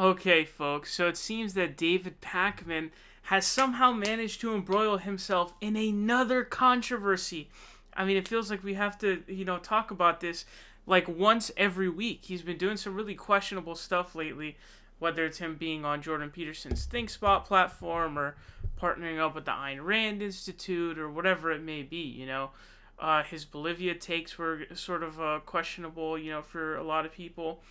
Okay, folks, so it seems that David Pakman has somehow managed to embroil himself in another controversy. I mean, it feels like we have to, talk about this like once every week. He's been doing some really questionable stuff lately, whether it's him being on Jordan Peterson's ThinkSpot platform or partnering up with the Ayn Rand Institute or whatever it may be. His Bolivia takes were sort of questionable, for a lot of people.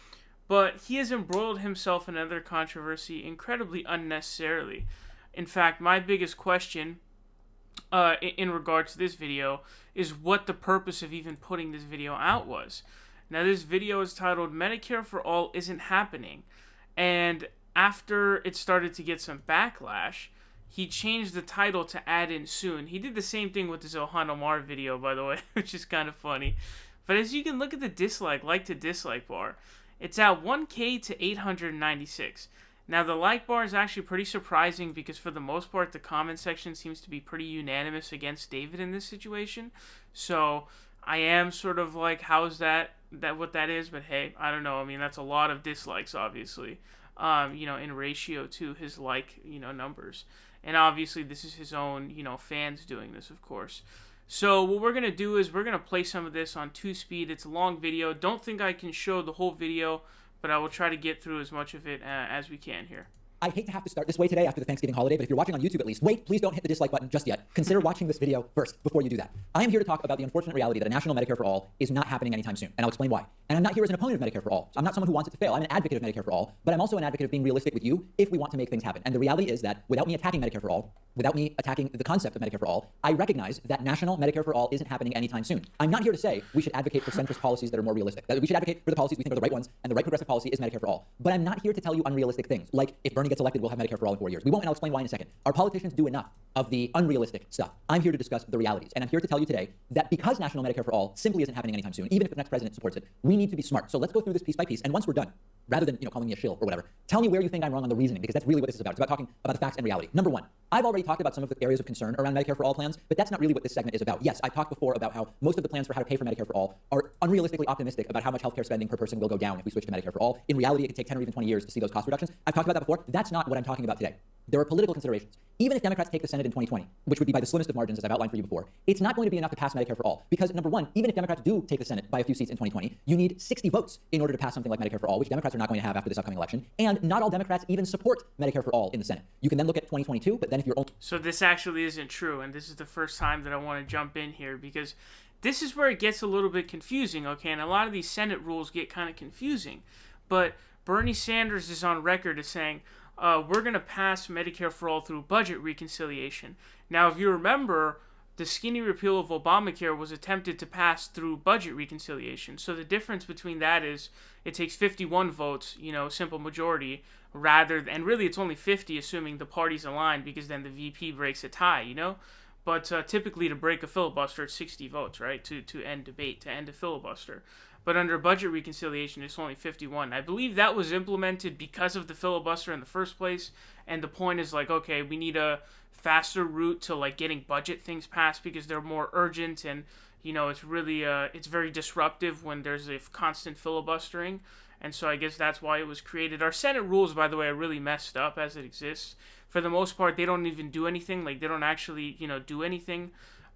But he has embroiled himself in another controversy incredibly unnecessarily. In fact, my biggest question in regards to this video is what the purpose of even putting this video out was. Now, this video is titled Medicare for All Isn't Happening. And after it started to get some backlash, he changed the title to add in soon. He did the same thing with his Ilhan Omar video, by the way, which is kind of funny. But as you can look at the like to dislike bar, it's at 1K to 896. Now, the like bar is actually pretty surprising because for the most part, the comment section seems to be pretty unanimous against David in this situation. So I am sort of like, how is that what that is? But hey, I don't know. I mean, that's a lot of dislikes, obviously, in ratio to his numbers. And obviously, this is his own, fans doing this, of course. So what we're going to do is we're going to play some of this on 2-speed. It's a long video. Don't think I can show the whole video, but I will try to get through as much of it as we can here. I hate to have to start this way today after the Thanksgiving holiday, but if you're watching on YouTube at least, wait, please don't hit the dislike button just yet. Consider watching this video first before you do that. I am here to talk about the unfortunate reality that a national Medicare for all is not happening anytime soon, and I'll explain why. And I'm not here as an opponent of Medicare for all. So I'm not someone who wants it to fail. I'm an advocate of Medicare for all, but I'm also an advocate of being realistic with you if we want to make things happen. And the reality is that without me attacking Medicare for all, without me attacking the concept of Medicare for all, I recognize that national Medicare for all isn't happening anytime soon. I'm not here to say we should advocate for centrist policies that are more realistic, that we should advocate for the policies we think are the right ones, and the right progressive policy is Medicare for all. But I'm not here to tell you unrealistic things, like if Bernie gets elected, we'll have Medicare for all in 4 years. We won't, and I'll explain why in a second. Our politicians do enough of the unrealistic stuff. I'm here to discuss the realities, and I'm here to tell you today that because national Medicare for all simply isn't happening anytime soon, even if the next president supports it, we need to be smart. So let's go through this piece by piece, and once we're done, rather than calling me a shill or whatever, tell me where you think I'm wrong on the reasoning, because that's really what this is about. It's about talking about the facts and reality. Number one, I've already talked about some of the areas of concern around Medicare for all plans, but that's not really what this segment is about. Yes, I've talked before about how most of the plans for how to pay for Medicare for all are unrealistically optimistic about how much healthcare spending per person will go down if we switch to Medicare for all. In reality, it could take 10 or even 20 years to see those cost reductions. I've talked about that before. That's not what I'm talking about today. There are political considerations. Even if Democrats take the Senate in 2020, which would be by the slimmest of margins, as I've outlined for you before, it's not going to be enough to pass Medicare for all. Because number one, even if Democrats do take the Senate by a few seats in 2020, you need 60 votes in order to pass something like Medicare for all, which Democrats are not going to have after this upcoming election. And not all Democrats even support Medicare for all in the Senate. You can then look at 2022, but then if you're only... So this actually isn't true, and this is the first time that I want to jump in here, because this is where it gets a little bit confusing, okay? And a lot of these Senate rules get kind of confusing. But Bernie Sanders is on record as saying, we're going to pass Medicare for all through budget reconciliation. Now, if you remember, the skinny repeal of Obamacare was attempted to pass through budget reconciliation. So the difference between that is it takes 51 votes, simple majority, and really it's only 50 assuming the parties align, because then the VP breaks a tie, But typically to break a filibuster, it's 60 votes, right, to end debate, to end a filibuster. But under budget reconciliation, it's only 51. I believe that was implemented because of the filibuster in the first place, and the point is okay, we need a faster route to getting budget things passed because they're more urgent, and it's really it's very disruptive when there's a constant filibustering, and so I guess that's why it was created. Our Senate rules, by the way, are really messed up as it exists. For the most part, they don't even do anything. They don't actually do anything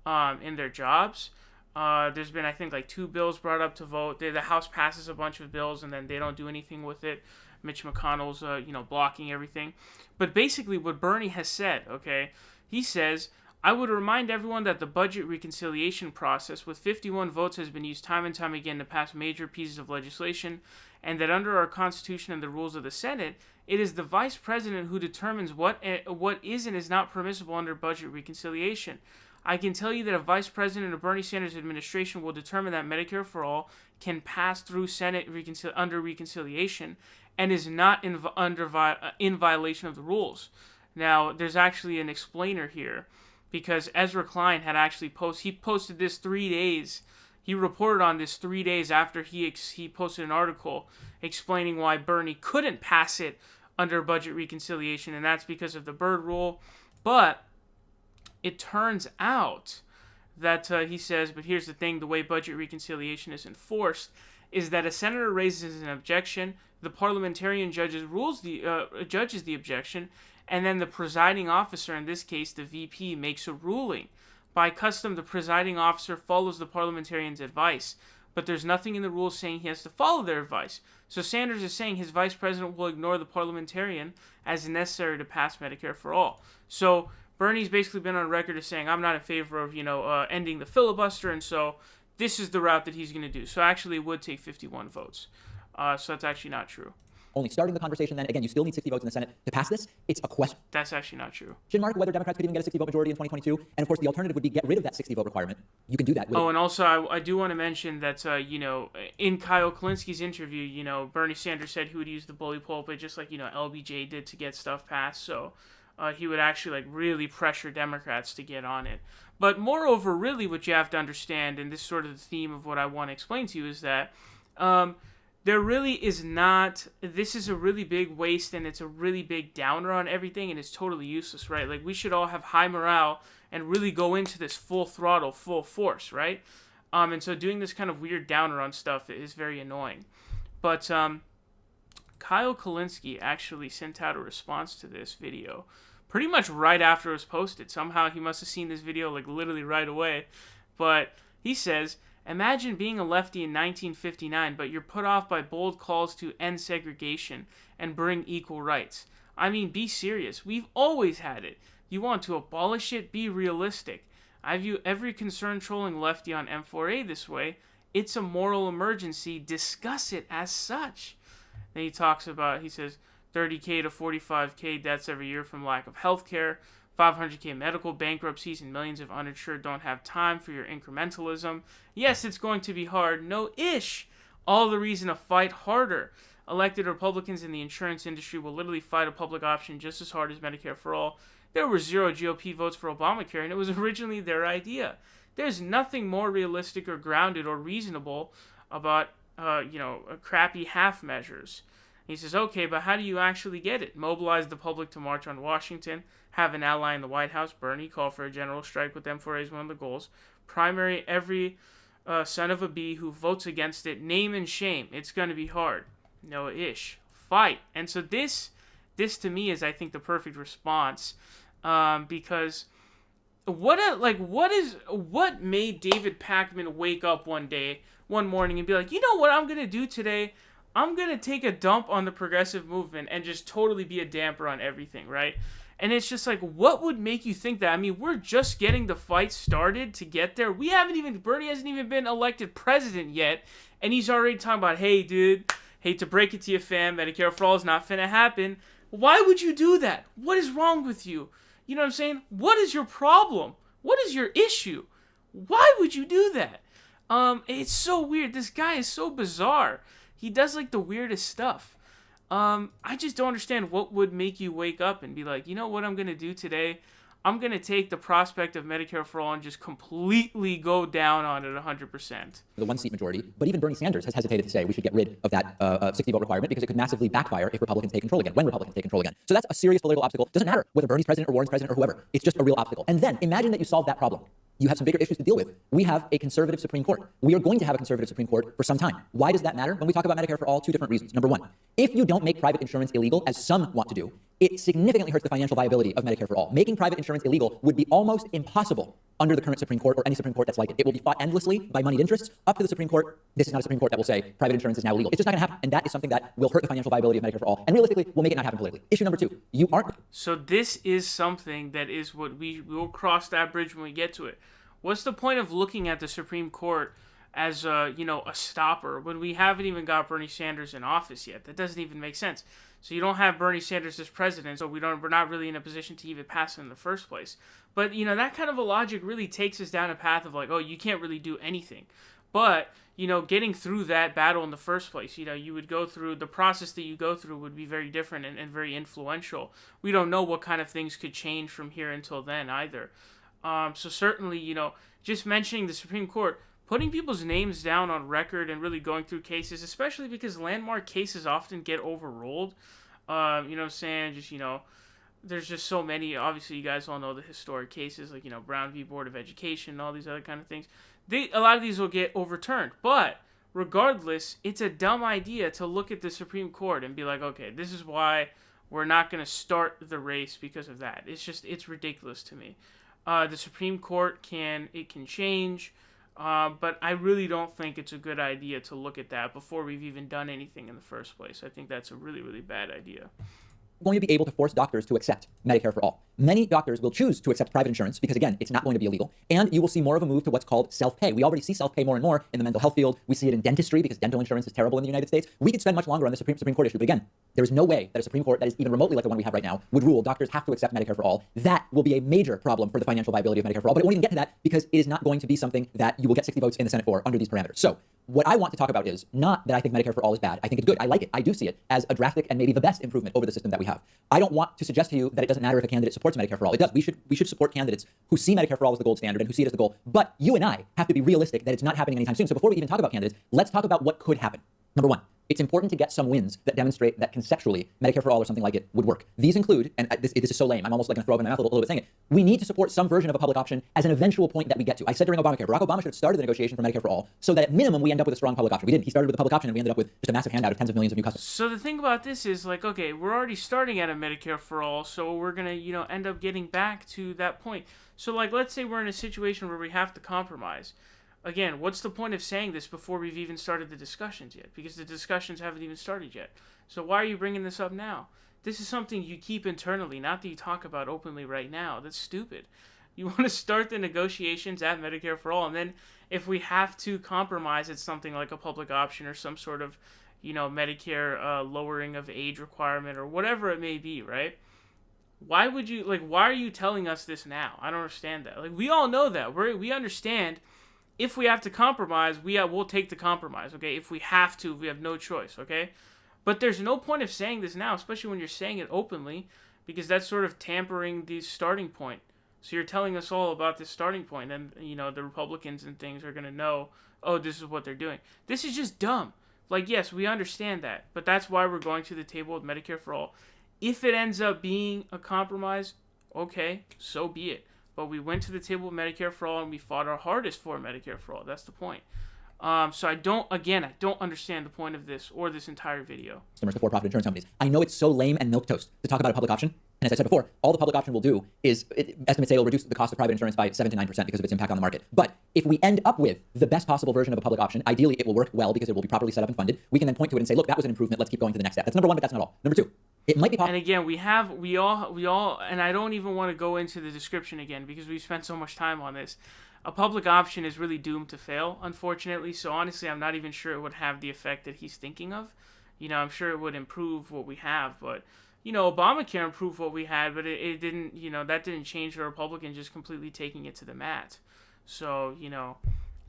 in their jobs. There's been, I think, 2 bills brought up to vote. The House passes a bunch of bills, and then they don't do anything with it. Mitch McConnell's, blocking everything. But basically what Bernie has said, okay, he says, I would remind everyone that the budget reconciliation process with 51 votes has been used time and time again to pass major pieces of legislation, and that under our Constitution and the rules of the Senate, it is the Vice President who determines what is and is not permissible under budget reconciliation. I can tell you that a Vice President of Bernie Sanders' administration will determine that Medicare for all can pass through Senate under reconciliation and is not in violation of the rules. Now, there's actually an explainer here, because Ezra Klein had actually posted this 3 days. He reported on this 3 days after he posted an article explaining why Bernie couldn't pass it under budget reconciliation, and that's because of the Byrd rule. But it turns out that he says, but here's the thing, the way budget reconciliation is enforced is that a senator raises an objection, the parliamentarian judges judges the objection, and then the presiding officer, in this case the VP, makes a ruling. By custom, the presiding officer follows the parliamentarian's advice, but there's nothing in the rules saying he has to follow their advice. So Sanders is saying his vice president will ignore the parliamentarian as necessary to pass Medicare for all. So Bernie's basically been on record as saying, I'm not in favor of, ending the filibuster, and so this is the route that he's going to do. So actually it would take 51 votes. So that's actually not true. Only starting the conversation then. Again, you still need 60 votes in the Senate to pass this. It's a question. That's actually not true. Mark, whether Democrats could even get a 60 vote majority in 2022. And of course, the alternative would be get rid of that 60 vote requirement. You can do that. And also I do want to mention that, in Kyle Kulinski's interview, Bernie Sanders said he would use the bully pulpit just like, LBJ did to get stuff passed. So he would actually really pressure Democrats to get on it. But moreover, really what you have to understand, and this is sort of the theme of what I want to explain to you, is that there really is not, this is a really big waste and it's a really big downer on everything and it's totally useless, right? Like we should all have high morale and really go into this full throttle, full force, right? And so doing this kind of weird downer on stuff is very annoying. But Kyle Kulinski actually sent out a response to this video pretty much right after it was posted. Somehow he must have seen this video literally right away. But he says, imagine being a lefty in 1959, but you're put off by bold calls to end segregation and bring equal rights. I mean, be serious. We've always had it. You want to abolish it? Be realistic. I view every concerned trolling lefty on M4A this way. It's a moral emergency. Discuss it as such. Then he talks about, he says, 30K to 45K deaths every year from lack of health care, 500K medical bankruptcies, and millions of uninsured don't have time for your incrementalism. Yes, it's going to be hard. No-ish. All the reason to fight harder. Elected Republicans in the insurance industry will literally fight a public option just as hard as Medicare for all. There were 0 GOP votes for Obamacare, and it was originally their idea. There's nothing more realistic or grounded or reasonable about, crappy half measures. He says, okay, but how do you actually get it? Mobilize the public to march on Washington, have an ally in the White House, Bernie, call for a general strike with M4A is one of the goals. Primary every son of a bee who votes against it, name and shame. It's going to be hard. No-ish. Fight. And so this to me is, I think, the perfect response, because what made David Pakman wake up one morning and be like, you know what I'm going to do today? I'm going to take a dump on the progressive movement and just totally be a damper on everything, right? And it's just like, what would make you think that? I mean, we're just getting the fight started to get there. Bernie hasn't even been elected president yet, and he's already talking about, hey, dude, hate to break it to you, fam, Medicare for all is not finna happen. Why would you do that? What is wrong with you? You know what I'm saying? What is your problem? What is your issue? Why would you do that? It's so weird. This guy is so bizarre. He does the weirdest stuff. I just don't understand what would make you wake up and be like, you know what I'm going to do today? I'm going to take the prospect of Medicare for all and just completely go down on it 100%. The one-seat majority, but even Bernie Sanders has hesitated to say we should get rid of that 60-vote requirement because it could massively backfire if Republicans take control again, when Republicans take control again. So that's a serious political obstacle. Doesn't matter whether Bernie's president or Warren's president or whoever. It's just a real obstacle. And then imagine that you solve that problem. You have some bigger issues to deal with. We have a conservative Supreme Court. We are going to have a conservative Supreme Court for some time. Why does that matter? When we talk about Medicare for all, two different reasons. Number one, if you don't make private insurance illegal, as some want to do, it significantly hurts the financial viability of Medicare for all. Making private insurance illegal would be almost impossible under the current Supreme Court or any Supreme Court that's like it. It will be fought endlessly by moneyed interests up to the Supreme Court. This is not a Supreme Court that will say private insurance is now illegal. It's just not going to happen. And that is something that will hurt the financial viability of Medicare for all. And realistically, will make it not happen politically. Issue number two, you aren't. So this is something that is what we will cross that bridge when we get to it. What's the point of looking at the Supreme Court as a stopper when we haven't even got Bernie Sanders in office yet? That doesn't even make sense. So you don't have Bernie Sanders as president, so we're not really in a position to even pass it in the first place. But that kind of a logic really takes us down a path of you can't really do anything. But getting through that battle in the first place, you would go through the process that you go through would be very different and very influential. We don't know what kind of things could change from here until then either. So certainly, just mentioning the Supreme Court, putting people's names down on record and really going through cases, especially because landmark cases often get overruled. You know what I'm saying? Just, there's just so many. Obviously, you guys all know the historic cases like, Brown v. Board of Education and all these other kind of things. A lot of these will get overturned. But regardless, it's a dumb idea to look at the Supreme Court and be like, okay, this is why we're not going to start the race because of that. It's ridiculous to me. The Supreme Court can change, but I really don't think it's a good idea to look at that before we've even done anything in the first place. I think that's a really, really bad idea. Going to be able to force doctors to accept Medicare for all. Many doctors will choose to accept private insurance because, again, it's not going to be illegal, and you will see more of a move to what's called self-pay. We already see self-pay more and more in the mental health field. We see it in dentistry because dental insurance is terrible in the United States. We could spend much longer on the Supreme Court issue, but again, there is no way that a Supreme Court that is even remotely like the one we have right now would rule doctors have to accept Medicare for all. That will be a major problem for the financial viability of Medicare for all, but it won't even get to that because it is not going to be something that you will get 60 votes in the Senate for under these parameters. So what I want to talk about is not that I think Medicare for all is bad. I think it's good. I like it. I do see it as a drastic and maybe the best improvement over the system that we have. I don't want to suggest to you that it doesn't matter if a candidate supports Medicare for all. It does. We should support candidates who see Medicare for all as the gold standard and who see it as the goal. But you and I have to be realistic that it's not happening anytime soon. So before we even talk about candidates, let's talk about what could happen. Number one, it's important to get some wins that demonstrate that conceptually Medicare for all or something like it would work. These include, and this is so lame, I'm almost like going to throw up in my mouth a little bit saying it, we need to support some version of a public option as an eventual point that we get to. I said during Obamacare, Barack Obama should have started the negotiation for Medicare for all so that at minimum we end up with a strong public option. We didn't. He started with a public option and we ended up with just a massive handout of tens of millions of new customers. So the thing about this is like, okay, we're already starting at a Medicare for all, so we're going to, end up getting back to that point. So like, let's say we're in a situation where we have to compromise. Again, what's the point of saying this before we've even started the discussions yet? Because the discussions haven't even started yet. So why are you bringing this up now? This is something you keep internally, not that you talk about openly right now. That's stupid. You want to start the negotiations at Medicare for all, and then if we have to compromise, it's something like a public option or some sort of, Medicare lowering of age requirement or whatever it may be, right? Why are you telling us this now? I don't understand that. Like, we all know that. We understand. If we have to compromise, we'll take the compromise, okay? If we have to, we have no choice, okay? But there's no point of saying this now, especially when you're saying it openly, because that's sort of tampering the starting point. So you're telling us all about this starting point, and, the Republicans and things are going to know, oh, this is what they're doing. This is just dumb. Like, yes, we understand that, but that's why we're going to the table with Medicare for all. If it ends up being a compromise, okay, so be it. But we went to the table with Medicare for all, and we fought our hardest for Medicare for all. That's the point. So I don't understand the point of this or this entire video. Customers to for-profit insurance companies. I know it's so lame and milquetoast to talk about a public option. And as I said before, all the public option will do is, estimates say it'll reduce the cost of private insurance by 7 to 9% because of its impact on the market. But if we end up with the best possible version of a public option, ideally it will work well because it will be properly set up and funded. We can then point to it and say, look, that was an improvement. Let's keep going to the next step. That's number one, but that's not all. Number two, it might be possible. And again, we all, and I don't even want to go into the description again because we've spent so much time on this. A public option is really doomed to fail, unfortunately. So honestly, I'm not even sure it would have the effect that he's thinking of. I'm sure it would improve what we have, but Obamacare improved what we had, but it didn't. That didn't change the Republicans just completely taking it to the mat. So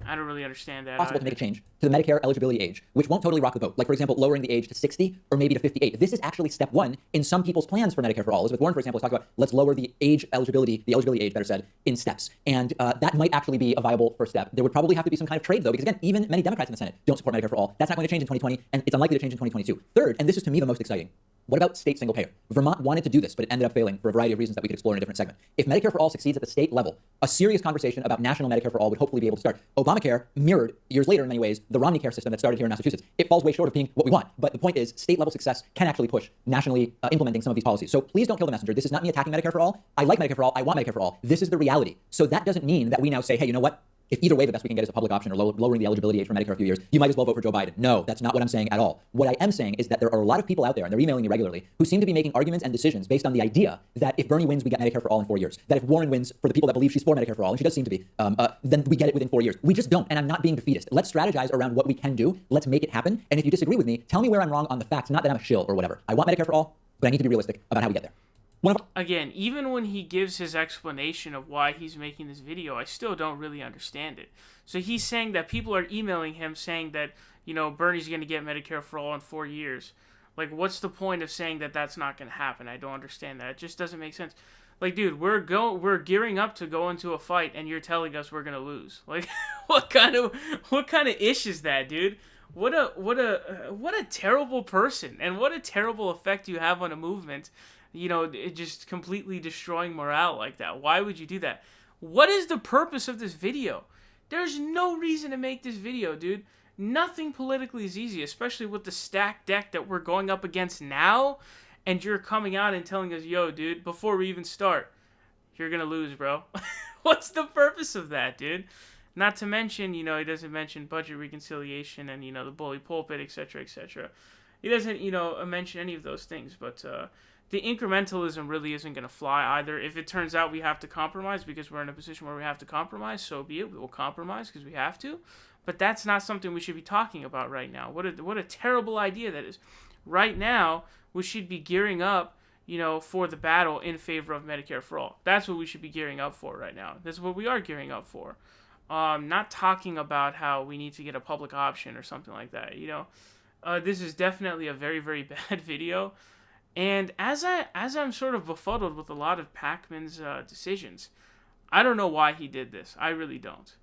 I don't really understand that. Possible to make a change to the Medicare eligibility age, which won't totally rock the boat. Like, for example, lowering the age to 60 or maybe to 58. This is actually step one in some people's plans for Medicare for all. Elizabeth Warren, for example, has talked about let's lower the eligibility age, better said, in steps. And that might actually be a viable first step. There would probably have to be some kind of trade, though, because, again, even many Democrats in the Senate don't support Medicare for all. That's not going to change in 2020, and it's unlikely to change in 2022. Third, and this is to me the most exciting, what about state single payer? Vermont wanted to do this, but it ended up failing for a variety of reasons that we could explore in a different segment. If Medicare for all succeeds at the state level, a serious conversation about national Medicare for all would hopefully be able to start. Obamacare mirrored, years later in many ways, the Romney care system that started here in Massachusetts. It falls way short of being what we want, but the point is state level success can actually push nationally implementing some of these policies. So please don't kill the messenger. This is not me attacking Medicare for all. I like Medicare for all. I want Medicare for all. This is the reality. So that doesn't mean that we now say, hey, you know what? If either way the best we can get is a public option or lowering the eligibility age for Medicare a few years, you might as well vote for Joe Biden. No, that's not what I'm saying at all. What I am saying is that there are a lot of people out there, and they're emailing me regularly, who seem to be making arguments and decisions based on the idea that if Bernie wins, we get Medicare for all in 4 years. That if Warren wins, for the people that believe she's for Medicare for all, and she does seem to be, then we get it within 4 years. We just don't, and I'm not being defeatist. Let's strategize around what we can do. Let's make it happen. And if you disagree with me, tell me where I'm wrong on the facts, not that I'm a shill or whatever. I want Medicare for all, but I need to be realistic about how we get there. Again, even when he gives his explanation of why he's making this video, I still don't really understand it. So he's saying that people are emailing him saying that, Bernie's going to get Medicare for all in 4 years. Like, what's the point of saying that that's not going to happen? I don't understand that. It just doesn't make sense. Like, dude, we're gearing up to go into a fight, and you're telling us we're going to lose. Like, what kind of ish is that, dude? What a terrible person, and what a terrible effect you have on a movement. It just completely destroying morale like that. Why would you do that? What is the purpose of this video? There's no reason to make this video, dude. Nothing politically is easy, especially with the stacked deck that we're going up against now. And you're coming out and telling us, yo, dude, before we even start, you're going to lose, bro. What's the purpose of that, dude? Not to mention, he doesn't mention budget reconciliation and, the bully pulpit, etc., etc. He doesn't, mention any of those things. But the incrementalism really isn't going to fly either. If it turns out we have to compromise because we're in a position where we have to compromise, so be it. We will compromise because we have to. But that's not something we should be talking about right now. What a terrible idea that is. Right now, we should be gearing up, for the battle in favor of Medicare for all. That's what we should be gearing up for right now. That's what we are gearing up for. Not talking about how we need to get a public option or something like that. This is definitely a very, very bad video. And as I'm sort of befuddled with a lot of Pakman's decisions, I don't know why he did this. I really don't.